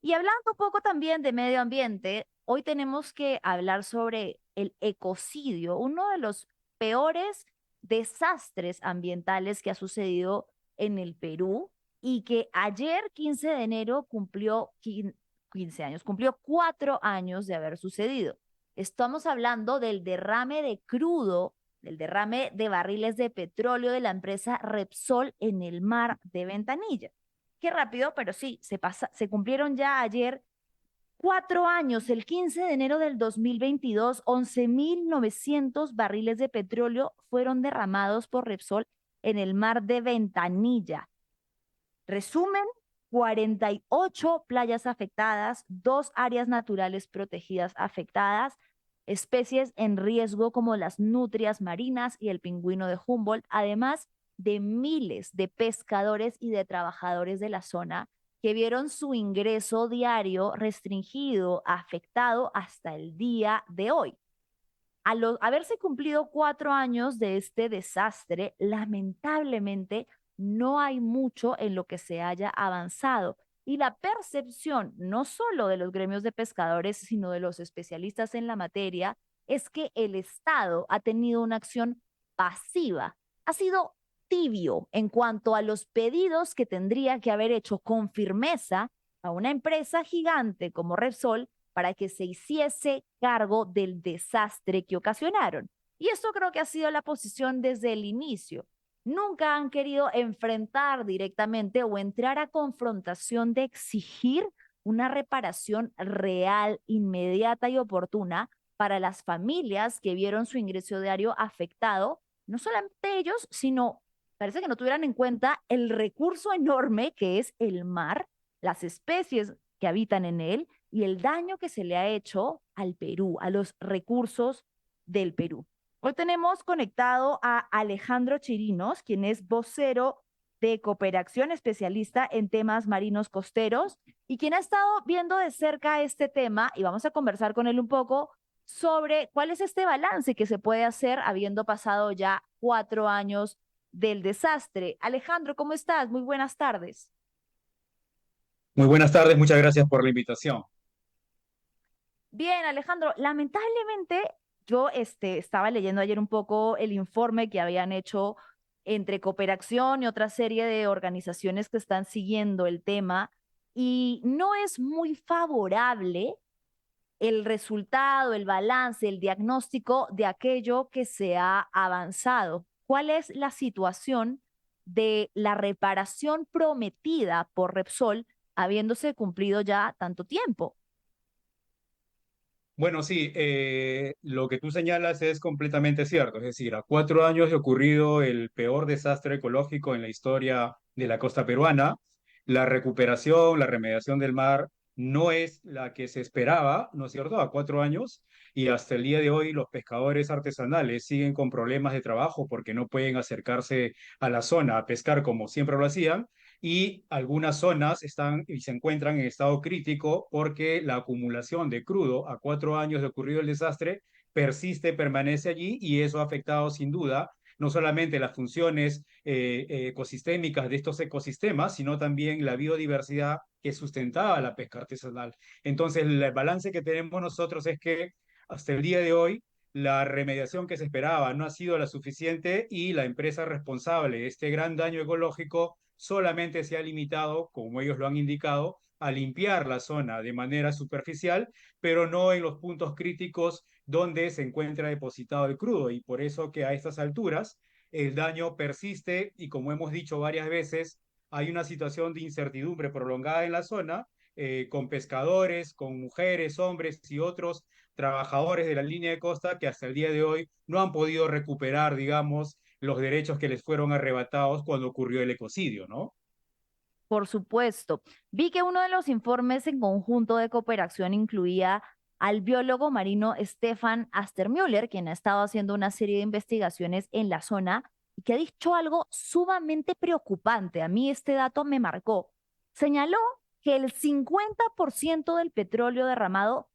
Y hablando un poco también de medio ambiente, hoy tenemos que hablar sobre el ecocidio, uno de los peores desastres ambientales que ha sucedido en el Perú y que ayer, 15 de enero, cumplió 15 años, cumplió 4 años de haber sucedido. Estamos hablando del derrame de crudo, del derrame de barriles de petróleo de la empresa Repsol en el mar de Ventanilla. Qué rápido, pero sí, se cumplieron ya ayer 4 años, el 15 de enero del 2022, 11.900 barriles de petróleo fueron derramados por Repsol en el mar de Ventanilla. Resumen, 48 playas afectadas, 2 áreas naturales protegidas afectadas, especies en riesgo como las nutrias marinas y el pingüino de Humboldt, además de miles de pescadores y de trabajadores de la zona que vieron su ingreso diario restringido, afectado hasta el día de hoy. Haberse cumplido 4 años de este desastre, lamentablemente no hay mucho en lo que se haya avanzado. Y la percepción, no solo de los gremios de pescadores, sino de los especialistas en la materia, es que el Estado ha tenido una acción pasiva. Ha sido tibio en cuanto a los pedidos que tendría que haber hecho con firmeza a una empresa gigante como Repsol para que se hiciese cargo del desastre que ocasionaron. Y eso creo que ha sido la posición desde el inicio. Nunca han querido enfrentar directamente o entrar a confrontación de exigir una reparación real, inmediata y oportuna para las familias que vieron su ingreso diario afectado, no solamente ellos, sino parece que no tuvieran en cuenta el recurso enorme que es el mar, las especies que habitan en él y el daño que se le ha hecho al Perú, a los recursos del Perú. Hoy tenemos conectado a Alejandro Chirinos, quien es vocero de Cooperación, especialista en temas marinos costeros y quien ha estado viendo de cerca este tema y vamos a conversar con él un poco sobre cuál es este balance que se puede hacer habiendo pasado ya 4 años del desastre. Alejandro, ¿cómo estás? Muy buenas tardes. Muy buenas tardes, muchas gracias por la invitación. Bien, Alejandro, lamentablemente yo estaba leyendo ayer un poco el informe que habían hecho entre Cooperación y otra serie de organizaciones que están siguiendo el tema y no es muy favorable el resultado, el balance, el diagnóstico de aquello que se ha avanzado. ¿Cuál es la situación de la reparación prometida por Repsol habiéndose cumplido ya tanto tiempo? Bueno, sí, lo que tú señalas es completamente cierto. Es decir, a 4 años de ocurrido el peor desastre ecológico en la historia de la costa peruana, la recuperación, la remediación del mar no es la que se esperaba, ¿no es cierto? A 4 años y hasta el día de hoy los pescadores artesanales siguen con problemas de trabajo porque no pueden acercarse a la zona a pescar como siempre lo hacían y algunas zonas están y se encuentran en estado crítico porque la acumulación de crudo a 4 años de ocurrido el desastre persiste, permanece allí y eso ha afectado sin duda no solamente las funciones ecosistémicas de estos ecosistemas, sino también la biodiversidad que sustentaba la pesca artesanal. Entonces, el balance que tenemos nosotros es que hasta el día de hoy la remediación que se esperaba no ha sido la suficiente y la empresa responsable de este gran daño ecológico solamente se ha limitado, como ellos lo han indicado, a limpiar la zona de manera superficial, pero no en los puntos críticos donde se encuentra depositado el crudo. Y por eso que a estas alturas el daño persiste y, como hemos dicho varias veces, hay una situación de incertidumbre prolongada en la zona, con pescadores, con mujeres, hombres y otros trabajadores de la línea de costa que hasta el día de hoy no han podido recuperar, digamos, los derechos que les fueron arrebatados cuando ocurrió el ecocidio, ¿no? Por supuesto. Vi que uno de los informes en conjunto de cooperación incluía al biólogo marino Stefan Astermüller, quien ha estado haciendo una serie de investigaciones en la zona y que ha dicho algo sumamente preocupante. A mí este dato me marcó. Señaló que el 50% del petróleo derramado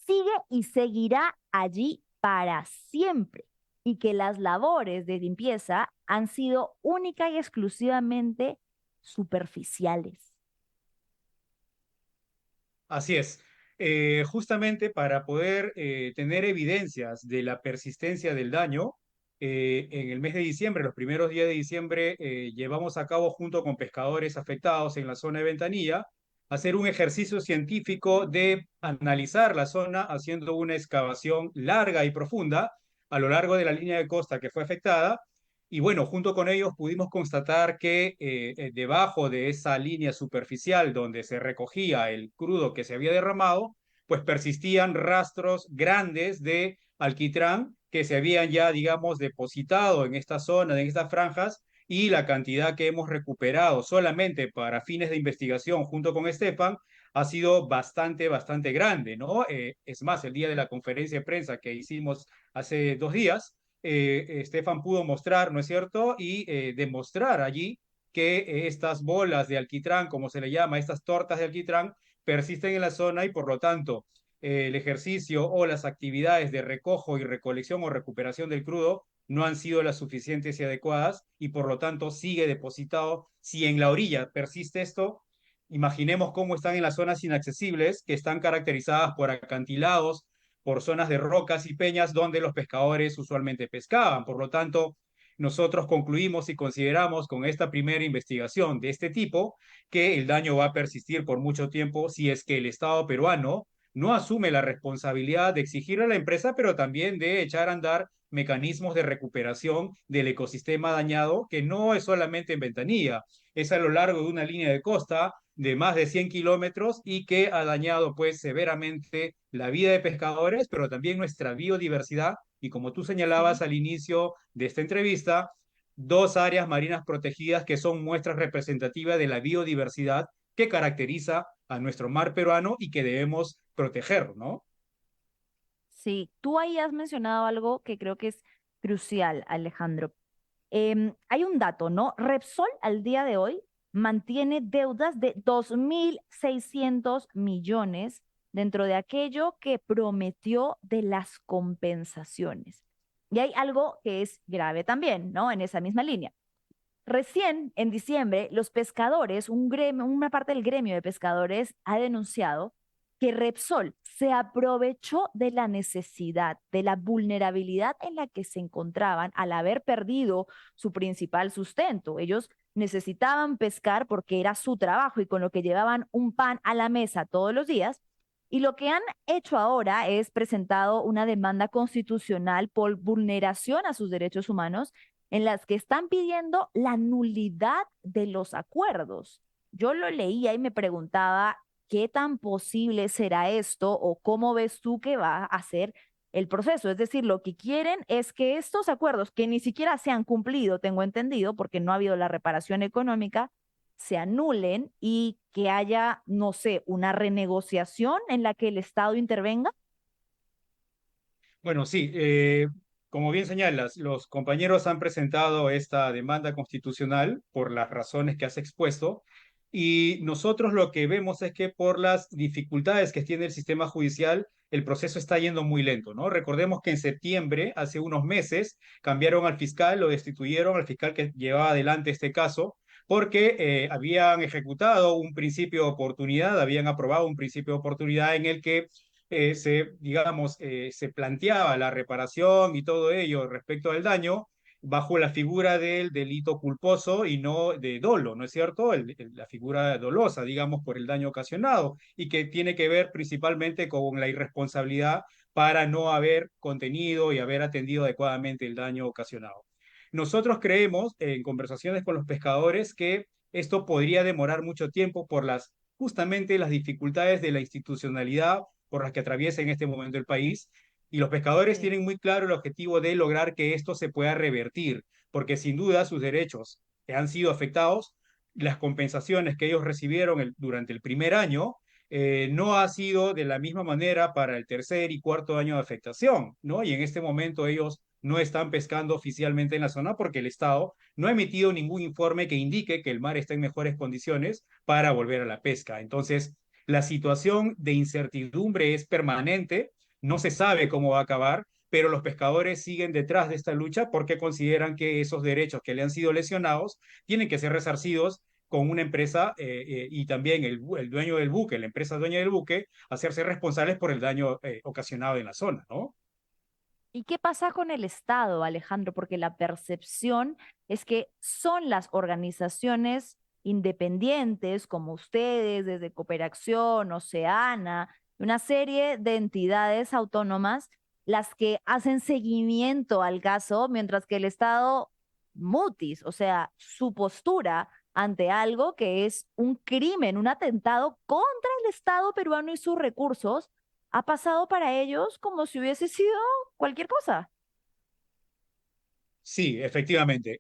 sigue y seguirá allí para siempre y que las labores de limpieza han sido única y exclusivamente superficiales. Así es. Justamente para poder tener evidencias de la persistencia del daño, en el mes de diciembre, los primeros días de diciembre, llevamos a cabo junto con pescadores afectados en la zona de Ventanilla, hacer un ejercicio científico de analizar la zona haciendo una excavación larga y profunda a lo largo de la línea de costa que fue afectada. Y bueno, junto con ellos pudimos constatar que debajo de esa línea superficial donde se recogía el crudo que se había derramado, pues persistían rastros grandes de alquitrán que se habían ya, digamos, depositado en esta zona, en estas franjas, y la cantidad que hemos recuperado solamente para fines de investigación junto con Estefan ha sido bastante, bastante grande, ¿no? Es más, el día de la conferencia de prensa que hicimos hace 2 días, Estefan pudo mostrar, ¿no es cierto? Y demostrar allí que estas bolas de alquitrán, como se le llama, estas tortas de alquitrán, persisten en la zona y por lo tanto el ejercicio o las actividades de recojo y recolección o recuperación del crudo no han sido las suficientes y adecuadas y por lo tanto sigue depositado. Si en la orilla persiste esto, imaginemos cómo están en las zonas inaccesibles que están caracterizadas por acantilados, por zonas de rocas y peñas donde los pescadores usualmente pescaban. Por lo tanto, nosotros concluimos y consideramos con esta primera investigación de este tipo que el daño va a persistir por mucho tiempo si es que el Estado peruano no asume la responsabilidad de exigir a la empresa, pero también de echar a andar mecanismos de recuperación del ecosistema dañado, que no es solamente en Ventanilla, es a lo largo de una línea de costa de más de 100 kilómetros y que ha dañado pues severamente la vida de pescadores, pero también nuestra biodiversidad. Y como tú señalabas Sí. al inicio de esta entrevista, dos áreas marinas protegidas que son muestras representativas de la biodiversidad que caracteriza a nuestro mar peruano y que debemos proteger, ¿no? Sí, tú ahí has mencionado algo que creo que es crucial, Alejandro. Hay un dato, ¿no? Repsol al día de hoy mantiene deudas de 2.600 millones dentro de aquello que prometió de las compensaciones. Y hay algo que es grave también, ¿no? En esa misma línea. Recién en diciembre, los pescadores, una parte del gremio de pescadores ha denunciado que Repsol se aprovechó de la necesidad, de la vulnerabilidad en la que se encontraban al haber perdido su principal sustento. Ellos necesitaban pescar porque era su trabajo y con lo que llevaban un pan a la mesa todos los días. Y lo que han hecho ahora es presentado una demanda constitucional por vulneración a sus derechos humanos en las que están pidiendo la nulidad de los acuerdos. Yo lo leía y me preguntaba qué tan posible será esto o cómo ves tú que va a ser el proceso. Es decir, lo que quieren es que estos acuerdos, que ni siquiera se han cumplido, tengo entendido, porque no ha habido la reparación económica, se anulen y que haya, no sé, una renegociación en la que el Estado intervenga. Bueno, sí, como bien señalas, los compañeros han presentado esta demanda constitucional por las razones que has expuesto y nosotros lo que vemos es que por las dificultades que tiene el sistema judicial, el proceso está yendo muy lento, ¿no? Recordemos que en septiembre, hace unos meses, cambiaron al fiscal, lo destituyeron al fiscal que llevaba adelante este caso porque habían ejecutado un principio de oportunidad, habían aprobado un principio de oportunidad en el que se planteaba la reparación y todo ello respecto al daño bajo la figura del delito culposo y no de dolo, ¿no es cierto? La figura dolosa, digamos, por el daño ocasionado y que tiene que ver principalmente con la irresponsabilidad para no haber contenido y haber atendido adecuadamente el daño ocasionado. Nosotros creemos, en conversaciones con los pescadores, que esto podría demorar mucho tiempo por justamente las dificultades de la institucionalidad por las que atraviesa en este momento el país. Y los pescadores Sí. tienen muy claro el objetivo de lograr que esto se pueda revertir, porque sin duda sus derechos que han sido afectados, las compensaciones que ellos recibieron durante el primer año, no ha sido de la misma manera para el tercer y cuarto año de afectación, ¿no? Y en este momento ellos no están pescando oficialmente en la zona porque el Estado no ha emitido ningún informe que indique que el mar está en mejores condiciones para volver a la pesca. Entonces, la situación de incertidumbre es permanente, no se sabe cómo va a acabar, pero los pescadores siguen detrás de esta lucha porque consideran que esos derechos que le han sido lesionados tienen que ser resarcidos con una empresa y también el dueño del buque, la empresa dueña del buque, hacerse responsables por el daño ocasionado en la zona, ¿no? ¿Y qué pasa con el Estado, Alejandro? Porque la percepción es que son las organizaciones independientes como ustedes, desde Cooperación, Oceana, una serie de entidades autónomas, las que hacen seguimiento al caso, mientras que el Estado mutis, o sea, su postura ante algo que es un crimen, un atentado contra el Estado peruano y sus recursos, ha pasado para ellos como si hubiese sido cualquier cosa. Sí, efectivamente.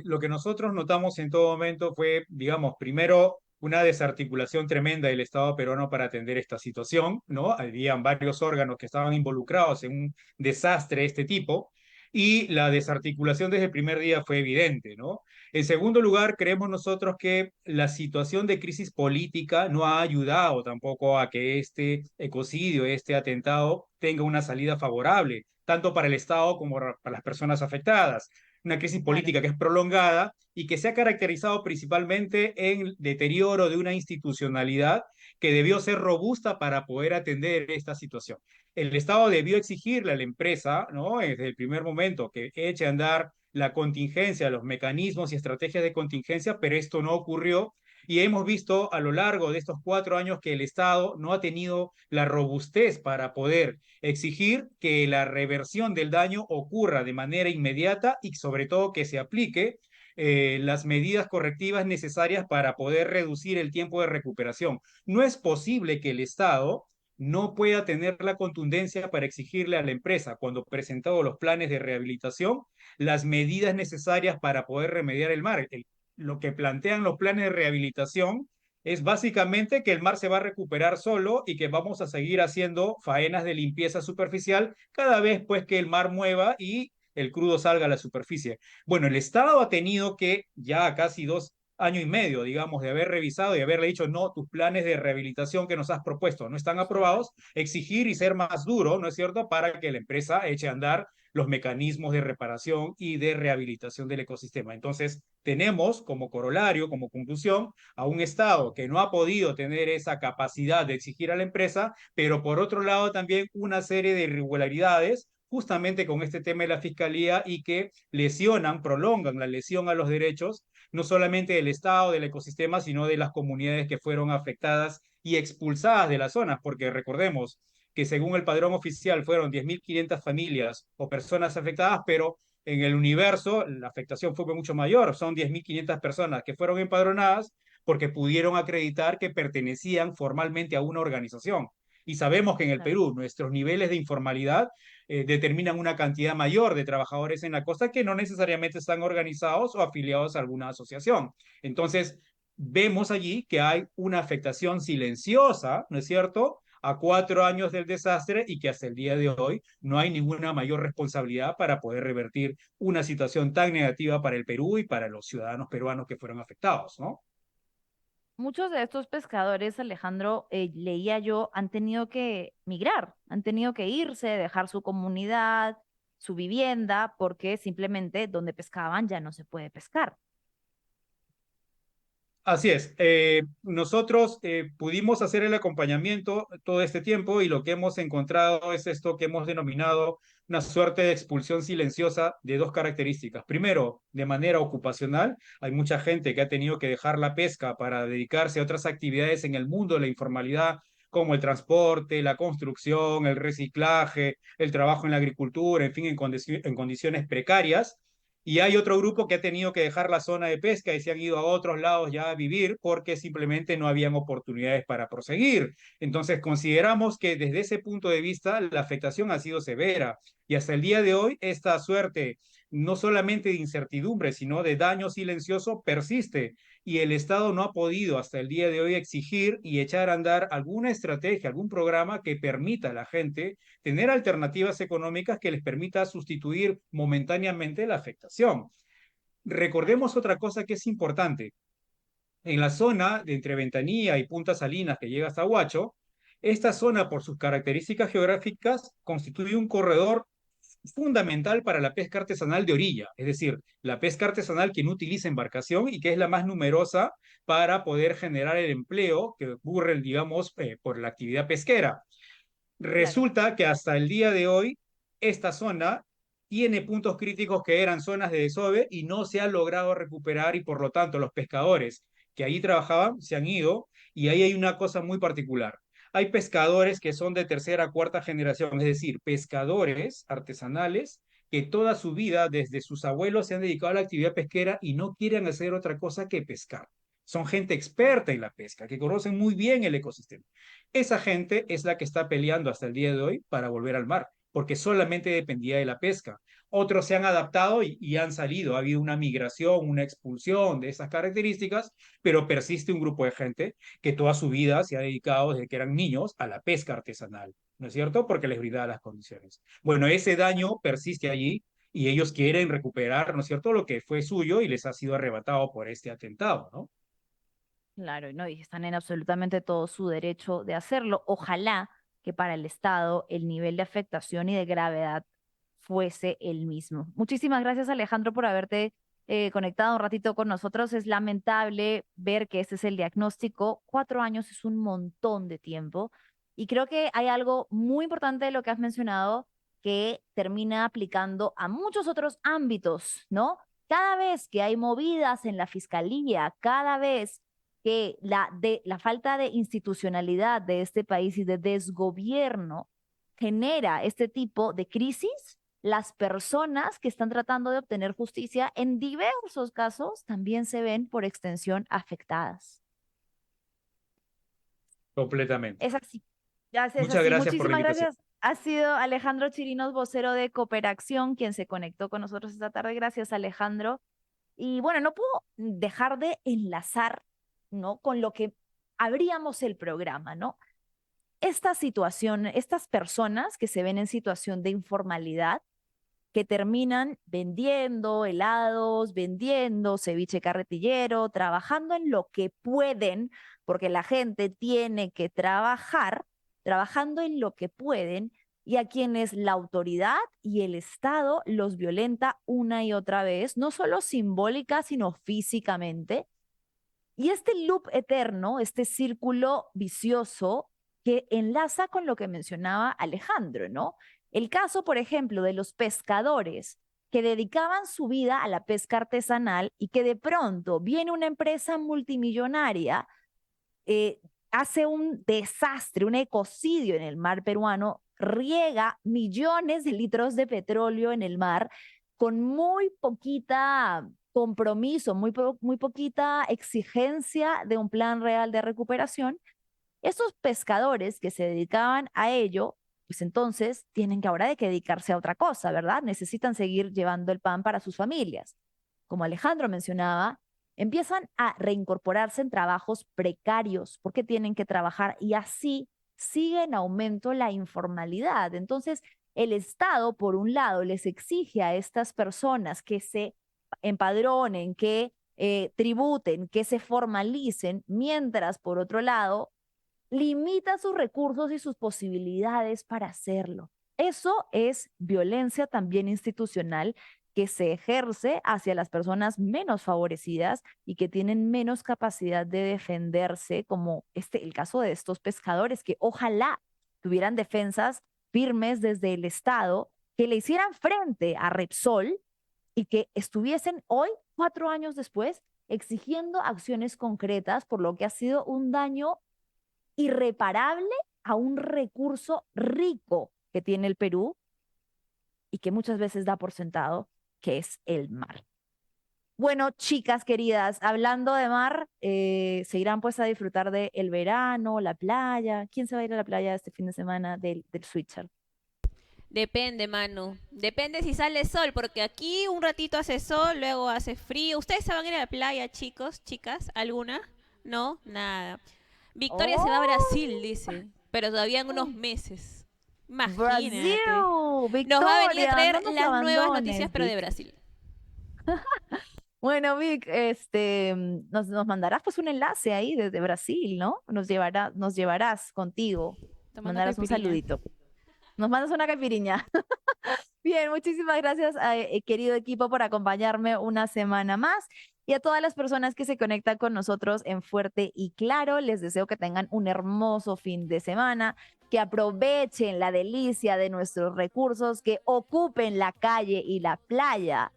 Lo que nosotros notamos en todo momento fue, digamos, primero una desarticulación tremenda del Estado peruano para atender esta situación, ¿no? Habían varios órganos que estaban involucrados en un desastre de este tipo y la desarticulación desde el primer día fue evidente, ¿no? En segundo lugar, creemos nosotros que la situación de crisis política no ha ayudado tampoco a que este ecocidio, este atentado, tenga una salida favorable tanto para el Estado como para las personas afectadas. Una crisis Claro. política que es prolongada y que se ha caracterizado principalmente en el deterioro de una institucionalidad que debió ser robusta para poder atender esta situación. El Estado debió exigirle a la empresa, ¿no? Desde el primer momento, que eche a andar la contingencia, los mecanismos y estrategias de contingencia, pero esto no ocurrió y hemos visto a lo largo de estos 4 años que el Estado no ha tenido la robustez para poder exigir que la reversión del daño ocurra de manera inmediata y sobre todo que se aplique las medidas correctivas necesarias para poder reducir el tiempo de recuperación. No es posible que el Estado no pueda tener la contundencia para exigirle a la empresa, cuando presentado los planes de rehabilitación, las medidas necesarias para poder remediar el mar. Lo que plantean los planes de rehabilitación es básicamente que el mar se va a recuperar solo y que vamos a seguir haciendo faenas de limpieza superficial cada vez pues que el mar mueva y el crudo salga a la superficie. Bueno, el Estado ha tenido que ya casi 2 años y medio, digamos, de haber revisado y haberle dicho, no, tus planes de rehabilitación que nos has propuesto no están aprobados, exigir y ser más duro, ¿no es cierto?, para que la empresa eche a andar los mecanismos de reparación y de rehabilitación del ecosistema. Entonces, tenemos como corolario, como conclusión, a un Estado que no ha podido tener esa capacidad de exigir a la empresa, pero por otro lado también una serie de irregularidades justamente con este tema de la fiscalía y que lesionan, prolongan la lesión a los derechos, no solamente del Estado, del ecosistema, sino de las comunidades que fueron afectadas y expulsadas de las zonas, porque recordemos que según el padrón oficial fueron 10.500 familias o personas afectadas, pero en el universo la afectación fue mucho mayor, son 10.500 personas que fueron empadronadas porque pudieron acreditar que pertenecían formalmente a una organización. Y sabemos que en el Claro. Perú nuestros niveles de informalidad determinan una cantidad mayor de trabajadores en la costa que no necesariamente están organizados o afiliados a alguna asociación. Entonces, vemos allí que hay una afectación silenciosa, ¿no es cierto?, a 4 años del desastre y que hasta el día de hoy no hay ninguna mayor responsabilidad para poder revertir una situación tan negativa para el Perú y para los ciudadanos peruanos que fueron afectados, ¿no? Muchos de estos pescadores, Alejandro, leía yo, han tenido que migrar, han tenido que irse, dejar su comunidad, su vivienda, porque simplemente donde pescaban ya no se puede pescar. Así es. Nosotros pudimos hacer el acompañamiento todo este tiempo y lo que hemos encontrado es esto que hemos denominado una suerte de expulsión silenciosa de dos características. Primero, de manera ocupacional, hay mucha gente que ha tenido que dejar la pesca para dedicarse a otras actividades en el mundo de la informalidad, como el transporte, la construcción, el reciclaje, el trabajo en la agricultura, en fin, en condiciones precarias. Y hay otro grupo que ha tenido que dejar la zona de pesca y se han ido a otros lados ya a vivir porque simplemente no habían oportunidades para proseguir. Entonces consideramos que desde ese punto de vista la afectación ha sido severa y hasta el día de hoy esta suerte no solamente de incertidumbre, sino de daño silencioso persiste y el Estado no ha podido hasta el día de hoy exigir y echar a andar alguna estrategia, algún programa que permita a la gente tener alternativas económicas que les permita sustituir momentáneamente la afectación. Recordemos otra cosa que es importante. En la zona de entre Ventanilla y Punta Salinas, que llega hasta Huacho, esta zona, por sus características geográficas, constituye un corredor fundamental para la pesca artesanal de orilla, es decir, la pesca artesanal que no utiliza embarcación y que es la más numerosa para poder generar el empleo que ocurre, digamos, por la actividad pesquera. Claro. Resulta que hasta el día de hoy, esta zona tiene puntos críticos que eran zonas de desove y no se ha logrado recuperar y por lo tanto los pescadores que allí trabajaban se han ido y ahí hay una cosa muy particular. Hay pescadores que son de tercera, cuarta generación, es decir, pescadores artesanales que toda su vida, desde sus abuelos, se han dedicado a la actividad pesquera y no quieren hacer otra cosa que pescar. Son gente experta en la pesca, que conocen muy bien el ecosistema. Esa gente es la que está peleando hasta el día de hoy para volver al mar, porque solamente dependía de la pesca. Otros se han adaptado y han salido. Ha habido una migración, una expulsión de esas características, pero persiste un grupo de gente que toda su vida se ha dedicado desde que eran niños a la pesca artesanal, ¿no es cierto? Porque les brindaba las condiciones. Bueno, ese daño persiste allí y ellos quieren recuperar, ¿no es cierto?, lo que fue suyo y les ha sido arrebatado por este atentado, ¿no? Claro, no, y están en absolutamente todo su derecho de hacerlo. Ojalá que para el Estado el nivel de afectación y de gravedad fuese el mismo. Muchísimas gracias, Alejandro, por haberte conectado un ratito con nosotros. Es lamentable ver que este es el diagnóstico. 4 años es un montón de tiempo. Y creo que hay algo muy importante de lo que has mencionado que termina aplicando a muchos otros ámbitos, ¿no? Cada vez que hay movidas en la fiscalía, cada vez que la falta de institucionalidad de este país y de desgobierno genera este tipo de crisis, las personas que están tratando de obtener justicia en diversos casos también se ven por extensión afectadas. Completamente. Es así, ya es Muchas así. gracias por la Muchísimas invitación. gracias. Ha sido Alejandro Chirinos, vocero de Cooperación, quien se conectó con nosotros esta tarde. Gracias, Alejandro. Y bueno, no puedo dejar de enlazar, ¿no?, con lo que abríamos el programa, ¿no? Esta situación, estas personas que se ven en situación de informalidad, que terminan vendiendo helados, vendiendo ceviche carretillero, trabajando en lo que pueden, porque la gente tiene que trabajar, trabajando en lo que pueden, y a quienes la autoridad y el Estado los violenta una y otra vez, no solo simbólica, sino físicamente. Y este loop eterno, este círculo vicioso que enlaza con lo que mencionaba Alejandro, ¿no? El caso, por ejemplo, de los pescadores que dedicaban su vida a la pesca artesanal y que de pronto viene una empresa multimillonaria, eh, hace un desastre, un ecocidio en el mar peruano, riega millones de litros de petróleo en el mar con muy poquita compromiso, muy poquita exigencia de un plan real de recuperación. Estos pescadores que se dedicaban a ello, pues entonces tienen que ahora de que dedicarse a otra cosa, ¿verdad? Necesitan seguir llevando el pan para sus familias. Como Alejandro mencionaba, empiezan a reincorporarse en trabajos precarios porque tienen que trabajar y así sigue en aumento la informalidad. Entonces, el Estado, por un lado, les exige a estas personas que se empadronen, que tributen, que se formalicen, mientras, por otro lado, limita sus recursos y sus posibilidades para hacerlo. Eso es violencia también institucional que se ejerce hacia las personas menos favorecidas y que tienen menos capacidad de defenderse, como el caso de estos pescadores, que ojalá tuvieran defensas firmes desde el Estado, que le hicieran frente a Repsol y que estuviesen hoy, 4 años después, exigiendo acciones concretas por lo que ha sido un daño irreparable a un recurso rico que tiene el Perú y que muchas veces da por sentado, que es el mar. Bueno, chicas queridas, hablando de mar, se irán pues a disfrutar del verano, la playa. ¿Quién se va a ir a la playa este fin de semana del Switcher? Depende, Manu. Depende si sale sol, porque aquí un ratito hace sol, luego hace frío. ¿Ustedes se van a ir a la playa, chicos, chicas? ¿Alguna? No, nada. Victoria se va a Brasil, dice, pero todavía en unos meses. Imagínate. Brasil, Nos va a venir a Victoria, traer no nos las nuevas abandones, noticias, pero de Vic. Brasil. Bueno, Vic, nos mandarás pues un enlace ahí desde Brasil, ¿no? Nos llevarás contigo. Tomando Mandarás un caipirinha. saludito. Nos mandas una caipiriña. Bien, muchísimas gracias, querido equipo, por acompañarme una semana más. Y a todas las personas que se conectan con nosotros en Fuerte y Claro, les deseo que tengan un hermoso fin de semana, que aprovechen la delicia de nuestros recursos, que ocupen la calle y la playa.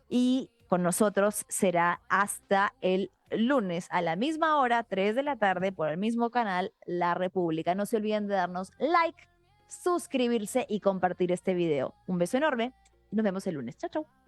Y con nosotros será hasta el lunes a la misma hora, 3 de la tarde, por el mismo canal, La República. No se olviden de darnos like, suscribirse y compartir este video. Un beso enorme y nos vemos el lunes. Chao, chao.